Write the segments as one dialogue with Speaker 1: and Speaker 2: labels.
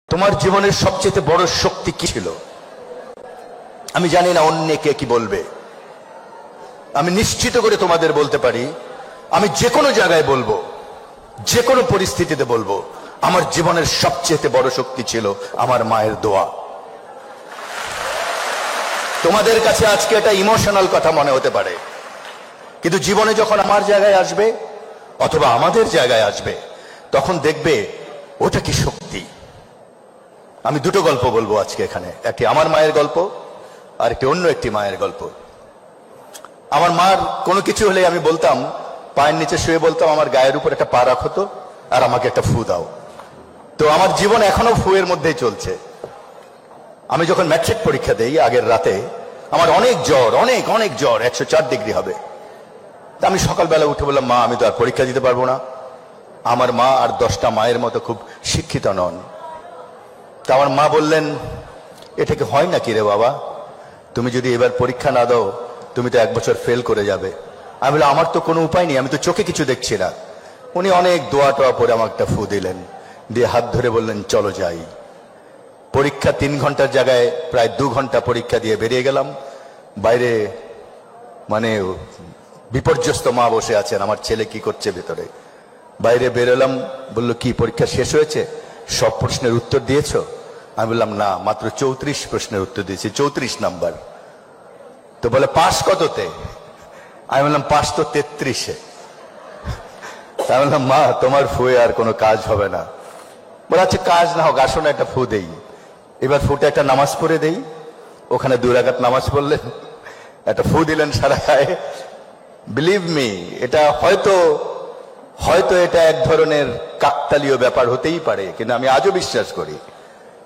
Speaker 1: তোমার জীবনের সবচেয়ে বড় শক্তি কি ছিল? আমি জানি না অন্য কে কি বলবে। আমি নিশ্চিত করে তোমাদের বলতে পারি, আমি যে কোনো জায়গায় বলবো, যে কোনো পরিস্থিতিতে বলবো, আমার জীবনের সবচেয়ে বড় শক্তি ছিল আমার মায়ের দোয়া। তোমাদের কাছে আজকে এটা ইমোশনাল কথা মনে হতে পারে, কিন্তু জীবনে যখন আমার জায়গায় আসবে অথবা আমাদের জায়গায় আসবে, তখন দেখবে ওটা কি শক্তি। আমি দুটো গল্প বলবো আজকে এখানে, একটি আমার মায়ের গল্প আর একটি অন্য একটি মায়ের গল্প। আমার মার কোনো কিছু হলে আমি বলতাম, পায়ের নিচে শুয়ে বলতাম, আমার গায়ের উপর একটা পা রাখো তো, আর আমাকে একটা ফু দাও। তো আমার জীবন এখনো ফুয়ের মধ্যেই চলছে। আমি যখন ম্যাট্রিক পরীক্ষা দেই আগের রাতে, আমার অনেক জ্বর, অনেক অনেক জ্বর, 104 ডিগ্রি হবে। তা আমি সকালবেলা উঠে বললাম, মা আমি তো আর পরীক্ষা দিতে পারবো না। আমার মা আর 10টা মায়ের মতো খুব শিক্ষিত নন। তা আমার মা বললেন, এটাকে হয় নাকি রে বাবা, তুমি যদি এবার পরীক্ষা না দাও তুমি তো 1 বছর ফেল করে যাবে। আমি বললাম, আমার তো কোনো উপায় নেই, আমি তো চোখে কিছু দেখছি না। উনি অনেক দোয়া টোয়া পরে আমাকে একটা ফু দিলেন, দিয়ে হাত ধরে বললেন, চলো যাই। পরীক্ষা 3 ঘন্টার জায়গায় প্রায় 2 ঘন্টা পরীক্ষা দিয়ে বেরিয়ে গেলাম। বাইরে মানে বিপর্যস্ত মা বসে আছেন, আমার ছেলে কি করছে ভেতরে। বাইরে বেরোলাম, বললো, কি পরীক্ষা শেষ হয়েছে, সব প্রশ্নের উত্তর দিয়েছো? আমি বললাম, না, মাত্র 34 প্রশ্নের উত্তর দিয়েছি, 34 নাম্বার। তো বলে, পাস কততে? আমি বললাম, পাস তো 33-এ। আমি বললাম, মা তোমার ফুয়ে আর কোনো কাজ হবে না। বলে, আচ্ছা কাজ না হোক, আসো না একটা ফু দেই। এবার ফুটে একটা নামাজ পড়ে দেই। ওখানে 2 রাকাত নামাজ পড়লেন, একটা ফু দিলেন সারা গায়ে। বিলিভ মি, এটা হয়তো এটা এক ধরনের কাকতালীয় ব্যাপার হতেই পারে, কিন্তু আমি আজও বিশ্বাস করি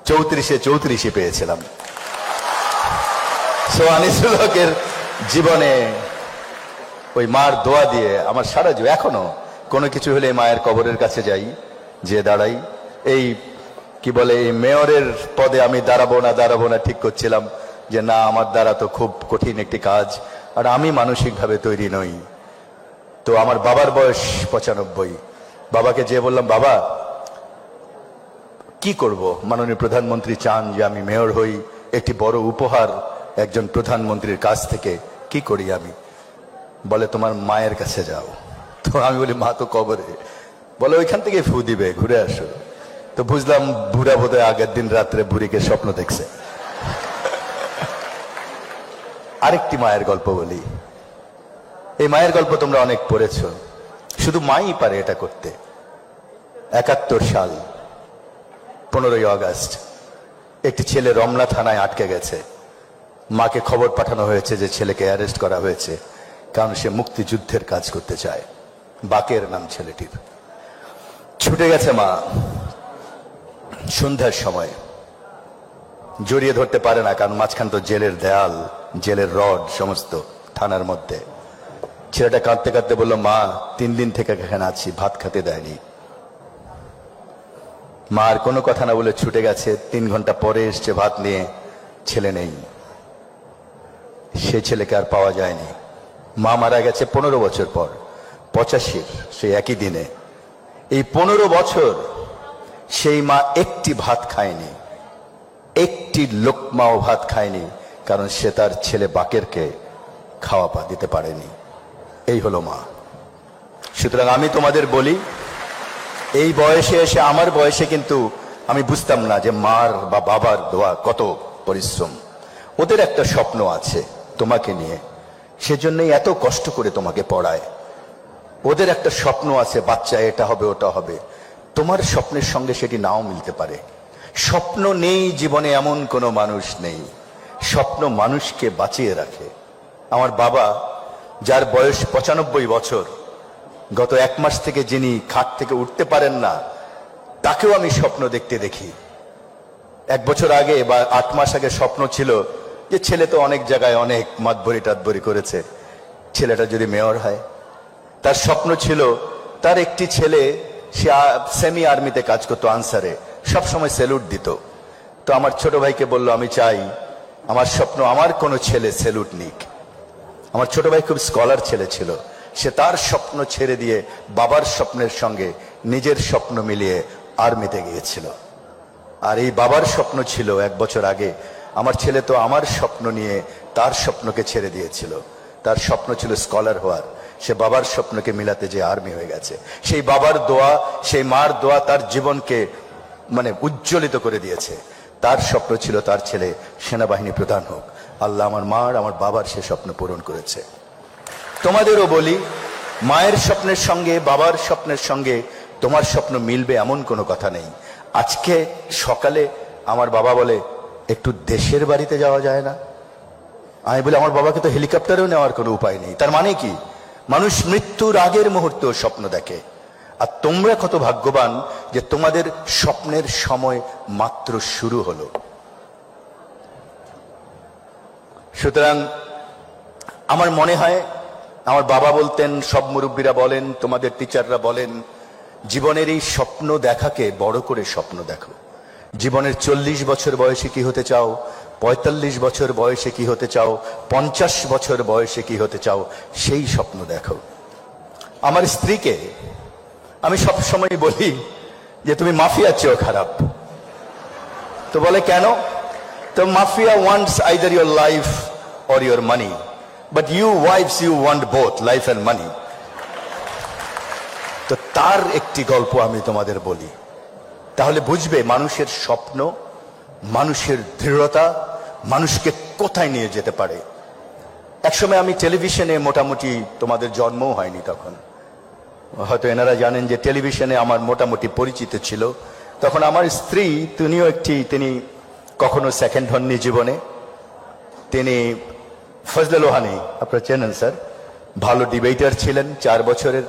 Speaker 1: 34-এ 34-ই পেয়েছিলাম। সো আনিসুল হকের জীবনে ওই মার দোয়া দিয়ে আমার সারা জীবন, এখনো কোনো কিছু হলে মায়ের কবরের কাছে যাই, যে দাঁড়াই। এই কি বলে, এই মেয়রের পদে আমি দাঁড়াবো না ঠিক করছিলাম, যে না, আমার দ্বারা তো খুব কঠিন একটি কাজ, আর আমি মানসিকভাবে তৈরি নই। তো আমার বাবার বয়স 95। বাবাকে যে বললাম, বাবা কি করব, মাননীয় প্রধানমন্ত্রী চান যে আমি মেয়র হই, একটি বড় উপহার একজন প্রধানমন্ত্রীর কাছ থেকে, কি করি আমি? বলে, তোমার মায়ের কাছে যাও। তো আমি বলি, মা তো কবরে। বলে, ওইখান থেকে ফু দিবে, ঘুরে আসো। তো বুঝলাম বুড়া বোধহয় আগের দিন রাত্রে বুড়িকে স্বপ্ন দেখছে। আরেকটি মায়ের গল্প বলি। এই মায়ের গল্প তোমরা অনেক পড়েছ, শুধু মাই পারে এটা করতে। 71 সাল 15ই আগস্ট একটি ছেলে রমনা থানায় আটকে গেছে। মাকে খবর পাঠানো হয়েছে যে ছেলেকে অ্যারেস্ট করা হয়েছে, কারণ সে মুক্তিযুদ্ধের কাজ করতে চায়। বাকের নাম ছেলেটির। ছুটে গেছে মা। সন্ধ্যার সময় জড়িয়ে ধরতে পারে না, কারণ মাঝখান তো জেলের দেয়াল, জেলের রড সমস্ত থানার মধ্যে। ছেলেটা কাঁদতে কাঁদতে বলল, মা 3 দিন থেকে এখানে আছি, ভাত খেতে দেয়নি। মা আর কোনো কথা না বলে ছুটে গেছে। 3 ঘন্টা পরে এসছে ভাত নিয়ে, ছেলে নেই। সে ছেলেকে আর পাওয়া যায়নি। মা মারা গেছে 15 বছর পর, 85-র সেই একই দিনে। এই 15 বছর সেই মা একটি ভাত খায়নি, একটি লোকমাও ভাত খায়নি, কারণ সে তার ছেলে বাকেরকে খাওয়া পা দিতে পারেনি। এই হলো মা। সুতরাং আমি তোমাদের বলি, এই বয়সে এসে, আমার বয়সে কিন্তু আমি বুঝতাম না যে মার বা বাবার দোয়া কত পরিশ্রম। ওদের একটা স্বপ্ন আছে তোমাকে নিয়ে, সেজন্যই এত কষ্ট করে তোমাকে পড়ায়। ওদের একটা স্বপ্ন আছে, বাচ্চা এটা হবে ওটা হবে। তোমার স্বপ্নের সঙ্গে সেটি নাও মিলতে পারে। স্বপ্ন নেই জীবনে এমন কোনো মানুষ নেই। স্বপ্ন মানুষকে বাঁচিয়ে রাখে। আমার বাবা, যার বয়স 95 বছর, গত 1 মাস থেকে যিনি খাট থেকে উঠতে পারেন না, তাকেও আমি স্বপ্ন দেখতে দেখি। 1 বছর আগে বা 8 মাস আগে স্বপ্ন ছিল যে ছেলে তো অনেক জায়গায় অনেক মাতবরি টাতবরি করেছে, ছেলেটা যদি মেয়র হয়। তার স্বপ্ন ছিল, তার একটি ছেলে, সে সেমি আর্মিতে কাজ করতো, আনসারে, সবসময় স্যালুট দিত। তো আমার ছোট ভাইকে বলল, আমি চাই আমার স্বপ্ন আমার কোনো ছেলে স্যালুট নিক। আমার ছোট ভাই খুব স্কলার ছেলে ছিল, সে তার স্বপ্ন ছেড়ে দিয়ে বাবার স্বপ্নের সঙ্গে নিজের স্বপ্ন মিলিয়ে আর্মিতে গিয়েছিল। আর এই বাবার স্বপ্ন ছিল 1 বছর আগে। আমার ছেলে তো আমার স্বপ্ন নিয়ে তার স্বপ্নকে ছেড়ে দিয়েছিল। তার স্বপ্ন ছিল স্কলার হওয়ার, সে বাবার স্বপ্নকে মিলাতে যে আর্মি হয়ে গেছে। সেই বাবার দোয়া, সেই মার দোয়া তার জীবনকে উজ্জ্বলিত করে দিয়েছে। তার স্বপ্ন ছিল তার ছেলে সেনাবাহিনী প্রধান হোক। আল্লাহ আমার মার, আমার বাবার সে স্বপ্ন পূরণ করেছে। তোমাদেরও বলি, মায়ের স্বপ্নের সঙ্গে বাবার স্বপ্নের সঙ্গে তোমার স্বপ্ন মিলবে এমন কোনো কথা নেই। আজকে সকালে আমার বাবা বলে, একটু দেশের বাড়িতে যাওয়া যায় না? আমি বলি, আমার বাবাকে তো হেলিকপ্টারেও নেওয়ার কোনো উপায় নেই। তার মানে কি? মানুষ মৃত্যুর আগের মুহূর্তে স্বপ্ন দেখে। আর তোমরা কত ভাগ্যবান যে তোমাদের স্বপ্নের সময় মাত্র শুরু হলো। সুতরাং আমার মনে হয়, আমার বাবা বলতেন, সব মুরব্বীরা বলেন, তোমাদের টিচাররা বলেন, জীবনের এই স্বপ্ন দেখাকে বড় করে স্বপ্ন দেখো। জীবনের 40 বছর বয়সে কি হতে চাও, 45 বছর বয়সে কি হতে চাও, 50 বছর বয়সে কি হতে চাও, সেই স্বপ্ন দেখো। আমার স্ত্রীকে আমি সব সময় বলি যে তুমি মাফিয়ার চেয়েও খারাপ। তো বলে কেন? তো mafia wants either your life or your money, but you wife's you want both, life and money. তো তার একটি গল্প আমি তোমাদের বলি, তাহলে বুঝবে মানুষের স্বপ্ন, মানুষের দৃঢ়তা মানুষকে কোথায় নিয়ে যেতে পারে। একসময় আমি টেলিভিশনে, মোটামুটি তোমাদের জন্মও হয়নি তখন, হয়তো এনারা জানেন যে টেলিভিশনে আমার মোটামুটি পরিচিত ছিল। তখন আমার স্ত্রী, তিনি কখনো সেকেন্ড হননি জীবনে। তিনি ফজলে লোহানী, আপনারা চেনেন স্যার, ভালো ডিবেটার ছিলেন। 4 বছরের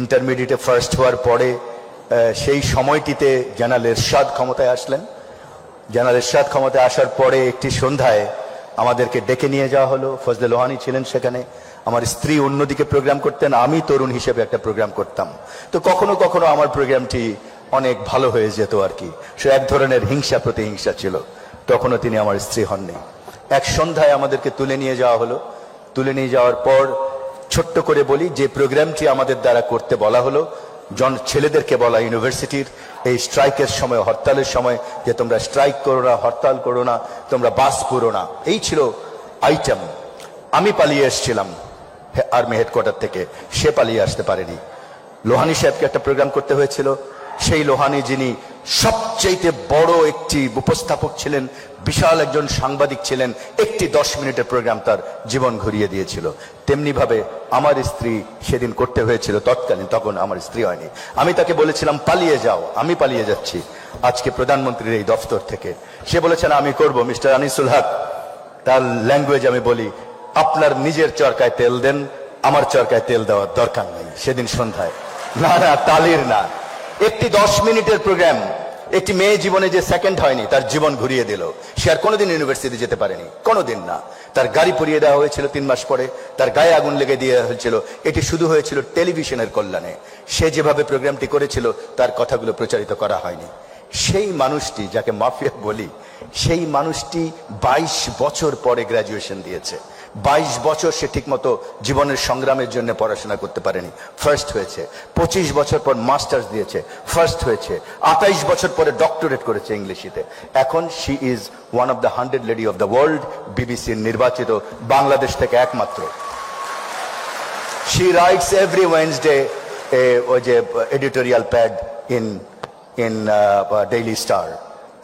Speaker 1: ইন্টারমিডিয়েটে ফার্স্ট হওয়ার পরে সেই সময়টিতে জেনারেল এরশাদ ক্ষমতায় আসলেন। জেনারেল এরশাদ ক্ষমতায় আসার পরে একটি সন্ধ্যায় আমাদেরকে ডেকে নিয়ে যাওয়া হলো। ফজলে লোহানী ছিলেন সেখানে, আমার স্ত্রী অন্যদিকে প্রোগ্রাম করতেন, আমি তরুণ হিসেবে একটা প্রোগ্রাম করতাম। তো কখনো কখনো আমার প্রোগ্রামটি অনেক ভালো হয়ে যেত আর কি। সে এক ধরনের হিংসা প্রতিহিংসা ছিল। তখনও তিনি আমার স্ত্রী হননি। এক সন্ধ্যায় আমাদেরকে তুলে নিয়ে যাওয়া হলো। তুলে নিয়ে যাওয়ার পর ছোট্ট করে বলি, যে প্রোগ্রামটি আমাদের দ্বারা করতে বলা হলো, ছেলেদেরকে বলা ইউনিভার্সিটির এই স্ট্রাইকের সময়, হরতালের সময়, যে তোমরা স্ট্রাইক করো না, হরতাল করো না, তোমরা বাস করো না, এই ছিল আইটেম। আমি পালিয়ে এসেছিলাম আর্মি হেডকোয়ার্টার থেকে, সে পালিয়ে আসতে পারেনি। লোহানী সাহেবকে একটা প্রোগ্রাম করতে হয়েছিল। সেই লোহানী, যিনি সবচেয়ে বড় একটি উপস্থাপক ছিলেন, বিশাল একজন সাংবাদিক ছিলেন, একটি 10 মিনিটের প্রোগ্রাম তার জীবন ঘুরিয়ে দিয়েছিল। তেমনি ভাবে আমার স্ত্রী সেদিন করতে হয়েছিল তৎকালীন, তখন আমার স্ত্রী হয়নি। আমি তাকে বলেছিলাম পালিয়ে যাও, আমি পালিয়ে যাচ্ছি আজকে প্রধানমন্ত্রীর এই দফতর থেকে। সে বলেছেন আমি করব। মিস্টার আনিসুল হক, তার ল্যাঙ্গুয়েজ আমি বলি, আপনার নিজের চরকায় তেল দেন, আমার চরকায় তেল দেওয়ার দরকার নেই। সেদিন সন্ধ্যায়, না না, তালির না, একটি 10 মিনিটের প্রোগ্রাম, একটি মেয়ে জীবনে যে সেকেন্ড হয়নি তার জীবন ঘুরিয়ে দিল। সে আর কোনোদিন ইউনিভার্সিটি যেতে পারেনি, কোনোদিন না। তার গাড়ি পুড়িয়ে দেওয়া হয়েছিল 3 মাস পরে, তার গায়ে আগুন লেগে দিয়ে হয়েছিল। এটি শুধু হয়েছিল টেলিভিশনের কল্যাণে। সে যেভাবে প্রোগ্রামটি করেছিল তার কথাগুলো প্রচারিত করা হয়নি। সেই মানুষটি, যাকে মাফিয়া বলি, সেই মানুষটি 22 বছর পরে গ্র্যাজুয়েশন দিয়েছে। 22 বছর সে ঠিকমতো জীবনের সংগ্রামের জন্য পড়াশোনা করতে পারেনি, ফার্স্ট হয়েছে। 25 বছর পর মাস্টার্স দিয়েছে, ফার্স্ট হয়েছে। 28 বছর পরে ডক্টরেট করেছে ইংলিশিতে। এখন she is one of the 100 lady of the world, বিবিসির নির্বাচিত, বাংলাদেশ থেকে একমাত্র। শি রাইটস এভরি ওয়েডনেসডে ওই যে editorial pad in daily star.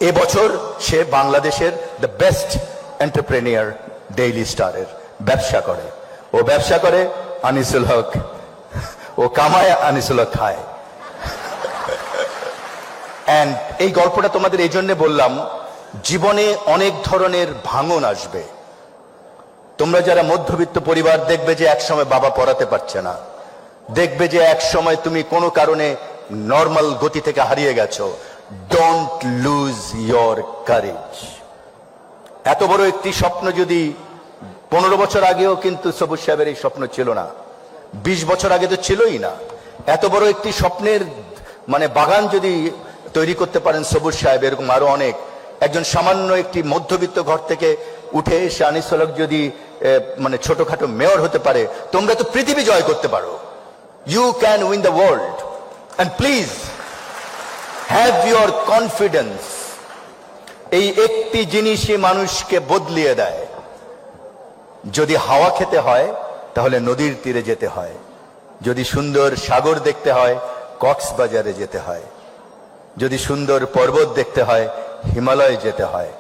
Speaker 1: এবছর সে বাংলাদেশের দ্য বেস্ট এন্টারপ্রেনিয়ার ডেইলি স্টারের। ব্যবসা করে, ও ব্যবসা করে, আনিসুল হক ও কামায়, আনিসুল হক খায়। এন্ড এই গল্পটা তোমাদের এই জন্য বললাম, জীবনে অনেক ধরনের ভাঙন আসবে। তোমরা যারা মধ্যবিত্ত পরিবার, দেখবে যে এক সময় বাবা পড়াতে পারছে না, দেখবে যে এক সময় তুমি কোনো কারণে নর্মাল গতি থেকে হারিয়ে গেছো। Don't lose your courage. এত বড় একটি স্বপ্ন যদি 15 বছর আগেও কিন্তু সবুজ সাহেবের এই স্বপ্ন ছিল না, 20 বছর আগে তো ছিলই না। এত বড় একটি স্বপ্নের বাগান যদি তৈরি করতে পারেন সবুজ সাহেব, এরকম আরো অনেক। একজন সামান্য একটি মধ্যবিত্ত ঘর থেকে উঠে এসে আনিসুল হক যদি ছোটখাটো মেয়র হতে পারে, তোমরা তো পৃথিবী জয় করতে পারো। You can win the world. And please have your confidence এই একটি জিনিসই মানুষকে বদলিয়ে দেয়। যদি হাওয়া খেতে হয় তাহলে নদীর তীরে যেতে হয়, যদি সুন্দর সাগর দেখতে হয় কক্সবাজারে যেতে হয়, যদি সুন্দর পর্বত দেখতে হয় হিমালয়ে যেতে হয়,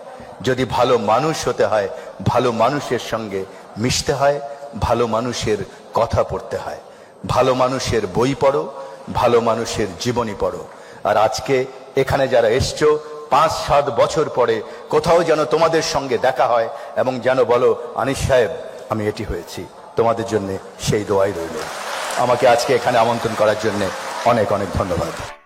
Speaker 1: যদি ভালো মানুষ হতে হয় ভালো মানুষের সঙ্গে মিশতে হয়, ভালো মানুষের কথা পড়তে হয়। ভালো মানুষের বই পড়ো, ভালো মানুষের জীবনী পড়ো। আর আজকে এখানে যারা এসছো 5-7 বছর পরে কোথাও যেন তোমাদের সঙ্গে দেখা হয় এবং যেন বলো আনিস সাহেব আমি এটি হয়েছি, তোমাদের জন্য সেই দোয়াই রইল। আমাকে আজকে এখানে আমন্ত্রণ করার জন্য অনেক অনেক ধন্যবাদ।